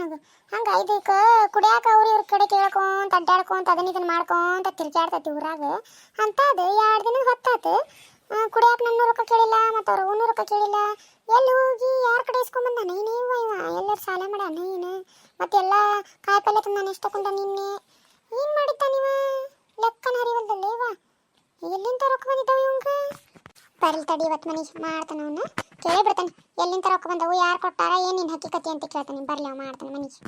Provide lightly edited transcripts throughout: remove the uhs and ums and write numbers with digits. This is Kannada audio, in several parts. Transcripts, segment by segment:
ನನಗೆ. ಹಂಗೆ ಇದಕ್ಕೆ ಕುಡಿಯಾಕ ಅವ್ರು ಇವ್ರ ಕಡೆ ಕೇಳ್ಕೊಂತ ಅಡ್ಡಾಡ್ಕೊಂತ ಅದನ್ನ ಇದನ್ನ ಮಾಡ್ಕೊಂತ ತಿರ್ಗಾಡ್ತೈತಿ ಊರಾಗ. ಅಂತದು 2 ದಿನ ಹೊತ್ತಾತು ಕುಡಿಯಾಕ ನನ್ನ ರೊಕ್ಕ ಕೇಳಿಲ್ಲ ಮತ್ತು ಅವ್ರ ಓನರ್ ರೊಕ್ಕ ಕೇಳಿಲ್ಲ. ಎಲ್ಲಿ ಹೋಗಿ ಯಾರ ಕಡೆ ಇಸ್ಕೊಂಬಂದಾನ ನೀವ ಇವ ಎಲ್ಲರೂ ಸಾಲ ಮಾಡ್ಯಾನ ನೀನು ಮತ್ತೆಲ್ಲ ಕಾಯಿ ಪಲ್ಯ ತಂದಾನ ಎಷ್ಟು ತಗೊಂಡ ನಿನ್ನೆ ಏನು ಮಾಡಿದ್ದ ನೀವ ಲೆಕ್ಕನ ಹರಿವಲ್ದಲ್ಲೇ ಇವ ಎಲ್ಲಿಂದ ರೊಕ್ಕ ಬಂದಿದ್ದಾವ ಇವಂಗ. ಬರ್ಲಿ ತಡಿ ಇವತ್ತು ಮನೀಶ್ ಮಾಡ್ತಾನ ಅವನ್ನ ಕೇಳೇ ಬಿಡ್ತಾನೆ ಎಲ್ಲಿಂದ ರೊಕ್ಕ ಬಂದವು ಯಾರು ಕೊಟ್ಟಾರ ಏನೇನು ಹಕ್ಕಿಕತಿ ಅಂತ ಕೇಳ್ತಾನೆ. ಬರ್ಲಿ ಅವ ಮಾಡ್ತಾನೆ ಮನೀಶ್.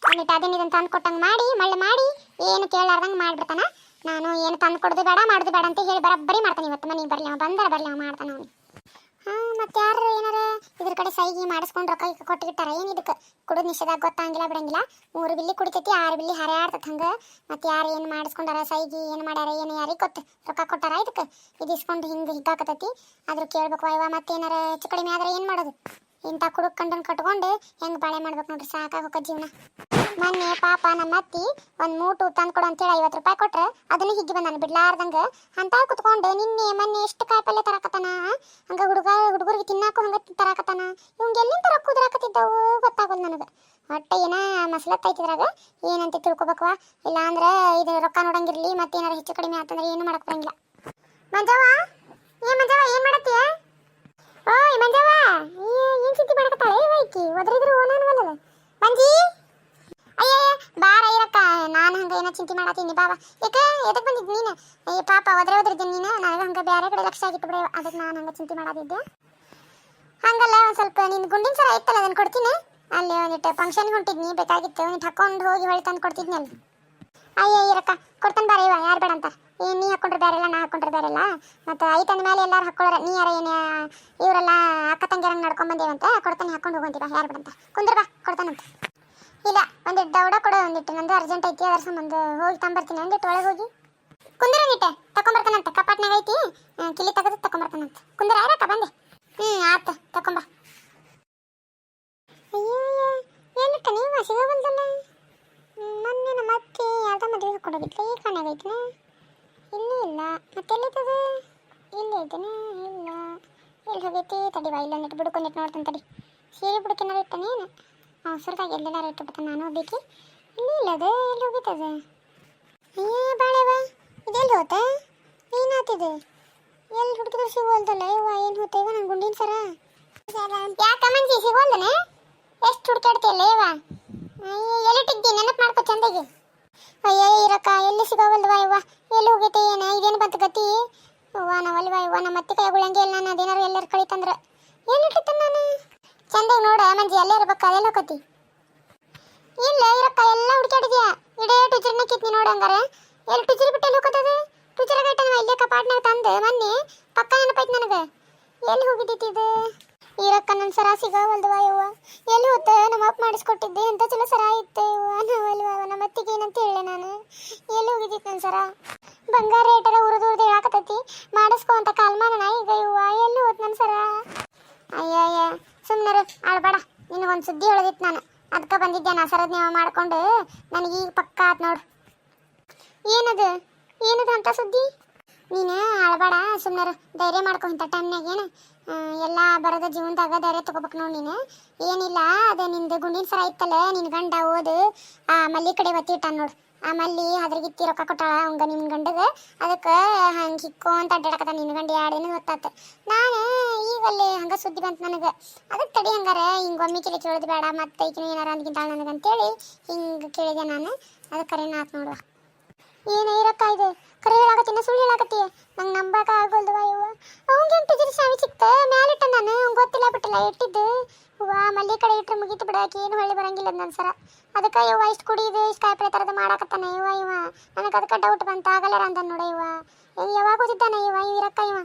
ಅವನಿಟ್ಟು ಅದನ್ನ ಇದನ್ನು ತಂದು ಕೊಟ್ಟಂಗೆ ಮಾಡಿ ಮಳ್ಳಿ ಮಾಡಿ ಏನು ಕೇಳಾರ್ದಂಗೆ ಮಾಡಿಬಿಡ್ತಾನ. ನಾನು ಏನು ತಂದು ಕೊಡೋದು ಬೇಡ ಮಾಡೋದು ಬೇಡ ಅಂತ ಹೇಳಿ ಬರೀ ಮಾಡ್ತಾನೆ ಇವತ್ತು ಮನೆಗೆ. ಬರ್ಲಿ ಅವ ಬಂದಾರ ಬರ್ಲಿ ಅವ ಮಾಡ್ತಾನೆ ಅವನು. ಹಾಂ ಮತ್ತು ಯಾರು ಏನಾರ ಇದ್ರ ಕಡೆ ಸೈಗಿ ಮಾಡಿಸ್ಕೊಂಡು ರೊಕ್ಕ ಕೊಟ್ಟಿರ್ತಾರ ಏನು ಇದಕ್ಕೆ ಕುಡಿದು ನಿಷೇಧಾಗ ಗೊತ್ತಾಗಿಲ್ಲ ಬಿಡಂಗಿಲ್ಲ. 3 ಬಿಲ್ಲಿ ಕುಡಿತೈತಿ 6 ಬಿಲ್ಲಿ ಹರಿಯಾಡ್ತೈತೆ ಹಂಗೆ. ಮತ್ತು ಯಾರು ಏನು ಮಾಡಿಸ್ಕೊಂಡಾರ ಸೈಗಿ ಏನು ಮಾಡ್ಯಾರ ಏನು ಯಾರಿಗೆ ಗೊತ್ತು ರೊಕ್ಕ ಕೊಟ್ಟಾರ ಇದಕ್ಕೆ ಇದು ಇಸ್ಕೊಂಡು ಹಿಂಗೆ ಹಿಗ್ಗಾಕತೈತಿ. ಆದ್ರೂ ಕೇಳ್ಬೇಕು ಅಯ್ಯವ ಮತ್ತೇನಾರ ಹೆಚ್ಚು ಕಡಿಮೆ ಆದ್ರೆ ಏನು ಮಾಡೋದು. ಇಂಥ ಕುಡುಕ್ ಕಂಡನ್ನು ಕಟ್ಕೊಂಡು ಹೆಂಗೆ ಬಾಳೆ ಮಾಡ್ಬೇಕು ನೋಡ್ರಿ ಸಾಕಾಗ ಹೋಗೋ ಜೀವನ. ಮೊನ್ನೆ ಪಾಪ ನಮ್ಮ ಅತ್ತಿ ಒಂದು ಮೂಟು ತಂದು ಕೊಡು ಅಂತೇಳಿ 50 ರೂಪಾಯಿ ಕೊಟ್ರೆ ಅದನ್ನು ಹಿಗ್ಗಿ ಬಂದಾನೆ ಬಿಡ್ಲಾರ್ದಂಗೆ. ಅಂತ ಕುತ್ಕೊಂಡು ನಿನ್ನೆ ಮೊನ್ನೆ ಎಷ್ಟು ಕಾಯಿ ಪಲ್ಯ ತರಾಕತ್ತಾನ. ಹಂಗೆ ಹುಡುಗರಿಗೆ ತಿನ್ನಾಕು ಹಂಗೆ ತರಾಕತ್ತಾನ. ಇವಂಗೆ ಎಲ್ಲಿಂದ ರೊಕ್ಕ ಉದ್ರಾಕತ್ತಿದ್ದವು ಗೊತ್ತಾಗೋದು ನನಗೆ. ಹೊಟ್ಟೆ ಏನ ಮಸಲತ್ತೈತಿದ್ರಾಗ ಏನಂತ ತಿಳ್ಕೊಬೇಕವ. ಇಲ್ಲ ಅಂದ್ರೆ ಇದು ರೊಕ್ಕ ನೋಡಂಗಿರ್ಲಿ ಮತ್ತೇನಾರು ಹೆಚ್ಚು ಕಡಿಮೆ ಆತಂದ್ರೆ ಏನು ಮಾಡಕ್ ಬರಂಗಿಲ್ಲ. ಮಂಜವ್ವ ಏನು ಮಾಡತ್ತೀಯ? ಓಯ್ ಮಂಜವ್ವ ಏನು ಚಿಂತೆ ಮಾಡಕತ್ತಾಳೆ ವೈಕಿ ಒದ್ರಿದ್ರು ಓನನ್ವಲ್ಲ ಮಂಜಿ. ಅಯ್ಯ ಬಾರ ಇರಕ್ಕ ನಾನು ಹಂಗೆ ಏನೋ ಚಿಂತೆ ಮಾಡತ್ತೀನಿ ಬಾಬಾ. ಯಾಕೆ ಎದಕ್ಕೆ ಬಂದಿದ್ದು ನೀನು? ಅಯ್ಯ ಪಾಪ ಒದ್ರಿದ್ದೀನಿ ನೀನು ನನಗೆ ಹಂಗೆ ಬೇರೆ ಕಡೆ ಲಕ್ಷ ಆಗಿತ್ತು ಬಿಡ ಅದಕ್ಕೆ ನಾನು ಹಂಗೆ ಚಿಂತೆ ಮಾಡತ್ತಿದ್ದೆ. ಹಂಗಲ್ಲ ಒಂದು ಸ್ವಲ್ಪ ನಿನ್ನ ಗುಂಡಿನ ಸರ ಇತ್ತಲ್ಲ ಅದನ್ನು ಕೊಡ್ತೀನಿ. ಅಲ್ಲಿ ಒಂದಿಟ್ಟು ಫಂಕ್ಷನ್ಗೆ ಹೊಂಟಿದ್ನಿ ಬೇಕಾಗಿತ್ತು ಒಂದಿಟ್ಟು ಹಾಕೊಂಡು ಹೋಗಿ ಹೊಳಿ ತಂದು ಕೊಡ್ತಿದ್ನಿ ಅಲ್ಲಿ. ಅಯ್ಯ ಇರಕ್ಕ ಕೊಡ್ತಾನೆ ಬಾರ ಇವ ಯಾರು ಬೇಡ ಅಂತ. ಏನು ನೀ ಹಾಕೊಂಡ್ರೆ ಬೇರೆ ಇಲ್ಲ ನಾ ಹಾಕೊಂಡ್ರೆ ಬೇರೆ ಇಲ್ಲ. ಮತ್ತು ಐತಂದ ಮೇಲೆ ಎಲ್ಲರೂ ಹಾಕೊಳ್ಳೋರ ನೀ ಯಾರ ಏನು ಇವರೆಲ್ಲ ಅಕ್ಕ ತಂಗಿಯರಂಗೆ ನಡ್ಕೊಂಬಂದೇವಂತ ಕೊಡ್ತಾನೆ ಹಾಕೊಂಡು ಹೋಗಂತೀವ ಯಾರು ಬೇಡ ಅಂತ. ಕುಂದ್ರ ಬಾ ಕೊಡ್ತಾನಂತ. ಇಲ್ಲ ಒಂದಿಟ್ಟು ದೌಡ ಕೊಡು ಒಂದಿಟ್ಟು ನಂದು ಅರ್ಜೆಂಟ್ ಐತಿ ಅದರ ಸಂಬಂಧ ಹೋಗಿ ತಂಬರ್ತೀನಿ ಒಂದಿಟ್ಟು ಒಳಗೆ ಹೋಗಿ ಕುಂದ್ರ ಒಂದಿಟ್ಟೆ ತಕೊಂಬರ್ತಾನಂತ ಕಪಾಟ್ನಾಗ ಐತಿ ಕಿಲಿ ತೆಗೆದು ತಕೊಂಬರ್ತಾನಂತ. ಕುಂದ್ರ ಯಾರಕ್ಕ ಬಂದೆ ಆತ ತಕೊಂಬ. ಅಯ್ಯೋ ಏನಿಟ್ಟ ನೀವು ಸಿಗೋಬಲ್ದಲ್ಲ. ಮೊನ್ನೆ ನಮ್ಮ ಅತ್ತೆ ಯಾವ್ದೋ ಮದುವೆ ಹಾಕೊಂಡೋಗಿದ್ಲ ಈ ಕಣ್ಣಾಗೈತಿನ ಇನ್ನೂ ಇಲ್ಲ ಮತ್ತೆಲ್ಲಿದ್ದದ ಇಲ್ಲೇ ಇದ್ದೇನೆ ಇಲ್ಲ ಎಲ್ಲಿ ಹೋಗೈತಿ ತಡಿವಾ ಇಲ್ಲೊಂದಿಟ್ಟು ಬಿಡ್ಕೊಂಡಿಟ್ಟು ನೋಡ್ತಾನೆ ತಡಿ. ಸೀರೆ ಬಿಡ್ಕೇನಾರು ಇಟ್ಟನೇನು ಅವಸರದಾಗ ಎಲ್ಲೆಲ್ಲಾರು ಇಟ್ಟು ಬಿಡ್ತಾನೆ ನಾನು ಹೋಗ್ಬೇಕು. ಇನ್ನೂ ಇಲ್ಲ ಅದು ಎಲ್ಲಿ ಹೋಗಿತ್ತದ. ಅಯ್ಯ ಬಾಳೆವ ಇದೆಲ್ಲಿ ಹೋತ ಏನಾತಿದೆ ಎಲ್ಲಿ ಹುಡುಕಿದ್ರು ಸಿಗೋಲ್ದಲ್ಲ ಇವ ಏನು ಹೋತ ಇವ ನನ್ನ ಗುಂಡಿನ ಸರ ಯಾಕೆ ಮಂಜಿ ಸಿಗೋಲ್ದನೆ ಎಷ್ಟು ಹುಡುಕಾಡ್ತಿಯಲ್ಲ ಇವ. ಅಯ್ಯ ಎಲ್ಲಿಟ್ಟಿದ್ದಿ ನೆನಪು ಮಾಡ್ಕೊ ಚಂದಾಗಿ. ಅಯ್ಯ ಇರಕ್ಕ ಎಲ್ಲಿ ಸಿಗೋವಲ್ವಾ ಇವ ಎಲ್ಲಿ ಹೋಗೈತೆ ಏನು ಇದೇನು ಬಂತು ಗತಿ ಅವ್ವ ನಾವಲ್ವಾ ಇವ ನಮ್ಮ ಅತ್ತೆ ಕೈಗುಳಂಗೆ ಇಲ್ಲ ನಾನು ಅದೇನಾರು ಎಲ್ಲರೂ ಕಳಿತಂದ್ರೆ ಎಲ್ಲಿಟ್ಟಿತ್ತ ನಾನು ಚಂದಾಗಿ ನೋಡ ಮಂಜಿ ಅಲ್ಲೇ ಇರ್ಬೇಕು ಅದೆಲ್ಲ ಹೋಗತಿ. ಇಲ್ಲ ಇರಕ್ಕ ಎಲ್ಲ ಹುಡುಕಾಡಿದ್ಯಾ ಇಡೇ ಟುಜರ್ನ ಕಿತ್ನಿ ನೋಡ ಹಂಗಾರೆ ಎಲ್ಲಿ ಟುಜರ್ ಬಿಟ್ಟು ಎಲ್ಲಿ ಹೋಗೋದದು ಟುಜರ್ ಗೈಟನ ಇಲ್ಲೇ ಕಪಾಟ್ನಾಗ ತಂದು ಮೊನ್ನೆ ಪಕ್ಕ ನೆನಪೈತಿ ನನಗೆ. ಎಲ್ಲಿ ಹೋಗಿದ್ದಿತ್ತು ಇದು ಇರಕ್ಕ ನನ್ನ ಸರ ಸಿಗೋವಲ್ದವಾ ಇವ ಎಲ್ಲಿ ಹೋತ ನಮ್ಮ ಅಪ್ಪ ಮಾಡಿಸ್ಕೊಟ್ಟಿದ್ದೆ ಅಂತ ಚಲೋ ಸರ ಇತ್ತು ಇವ ನಾವಲ್ವಾ ನಮ್ಮ ಅತ್ತಿಗೆ ಏನಂತ ಹೇಳೆ ನಾನು ಎಲ್ಲಿ ಹೋಗಿದ್ದಿತ್ತು ನನ್ನ ಸರ. ಬಂಗಾರ ರೇಟರ ಉರಿದು ಹೇಳಾಕತ್ತೈತಿ ಮಾಡಿಸ್ಕೊ ಅಂತ ಕಾಲ್ಮಾನ ಈಗ ಇವ ಎಲ್ಲಿ ಹೋತ್ ನನ್ನ ಸರ. ಅಯ್ಯಯ್ಯ ಸುಮ್ಮನೆ ಆಳ್ಬೇಡ ನಿನಗೊಂದು ಸುದ್ದಿ ಹೇಳದಿತ್ತು ನಾನು ಅದಕ್ಕೆ ಬಂದಿದ್ದೆ ನಾ ಸರದ್ ನೀವು ಮಾಡ್ಕೊಂಡು ನನಗೆ ಈಗ ಪಕ್ಕ ಆತ್ ನೋಡು. ಏನದು ಅಂತ ಸುದ್ದಿ ನೀನು ಆಳ್ಬೇಡ ಸುಮ್ಮನೆ ಧೈರ್ಯ ಮಾಡ್ಕೊ ಇಂಥ ಟೈಮ್ನಾಗ ಏನು ಎಲ್ಲ ಬರೋದ ಜೀವನದಾಗ ಧೈರ್ಯ ತಗೋಬೇಕು ನೋಡಿ ನೀನು. ಏನಿಲ್ಲ ಅದು ನಿಂದು ಗುಂಡಿನ ಸರ ಇತ್ತಲ್ಲ ನಿನ್ನ ಗಂಡ ಓದು ಆ ಮಲ್ಲಿ ಕಡೆ ಒತ್ತಿಟ್ಟ ನೋಡು. ಆ ಮಲ್ಲಿ ಅದ್ರಗಿತ್ತಿ ರೊಕ್ಕ ಕೊಟ್ಟಾಳ ಅವಂಗ ನಿಮ್ಮ ಗಂಡಗೆ ಅದಕ್ಕೆ ಹಂಗೆ ಹಿಕ್ಕೋ ಅಂತ ಅಡ್ಡಾಡಕತ್ತ ನಿನ್ನ ಗಂಡ 2 ದಿನ ಹೊತ್ತಾತು. ನಾನು ಈಗಲ್ಲಿ ಹಂಗೆ ಸುದ್ದಿ ಬಂತು ನನಗೆ ಅದಕ್ಕೆ ತಡಿ ಹಂಗಾರ ಹಿಂಗೆ ಒಮ್ಮೆ ಕೇಳೋದು ಬೇಡ ಮತ್ತೆ ಈಗಿನ ಏನಾರ ಅಂದ್ಗಿಂತಾಳ ನನಗಂತೇಳಿ ಹಿಂಗೆ ಕೇಳಿದೆ ನಾನು ಅದಕ್ಕೆ ಕರೆನ ಆತು ನೋಡುವ. ಏನು ಇರಕ್ಕ ಇದು ಕರೆ ಹೇಳಾಕತ್ತೀನ ಸುಳ್ಳು ಹೇಳಾಕತ್ತಿ ನಂಗೆ ನಂಬಕ ಆಗೋಲ್ದವ ಇವ ಅವಂಗೇನು ಟುಜರಿ ಸಾವಿ ಸಿಕ್ತ ಮ್ಯಾಲಿಟ್ಟ ನಾನು ಅವ್ನು ಗೊತ್ತಿಲ್ಲ ಬಿಟ್ಟಿಲ್ಲ ಇಟ್ಟಿದ್ದು ಹೂವ ಮಲ್ಲಿ ಕಡೆ ಇಟ್ಟರೆ ಮುಗೀತು ಬಿಡಾಕಿ ಏನು ಹೊಳ್ಳಿ ಬರಂಗಿಲ್ಲ ನನ್ನ ಸರ. ಅದಕ್ಕೆ ಇವ ಇಷ್ಟು ಕುಡಿದು ಇಷ್ಟು ಕಾಯಿಪಲ್ಲೆ ಥರದ ಮಾಡಾಕತ್ತಾನೆ ಇವ ನನಗೆ ಅದಕ್ಕೆ ಡೌಟ್ ಬಂತು ಆಗಲ್ಲಾರ ಅಂದ ನೋಡ ಇವ ಯಾವಾಗ ಓದಿದ್ದಾನೆ ಇವ ಇರಕ್ಕ ಇವ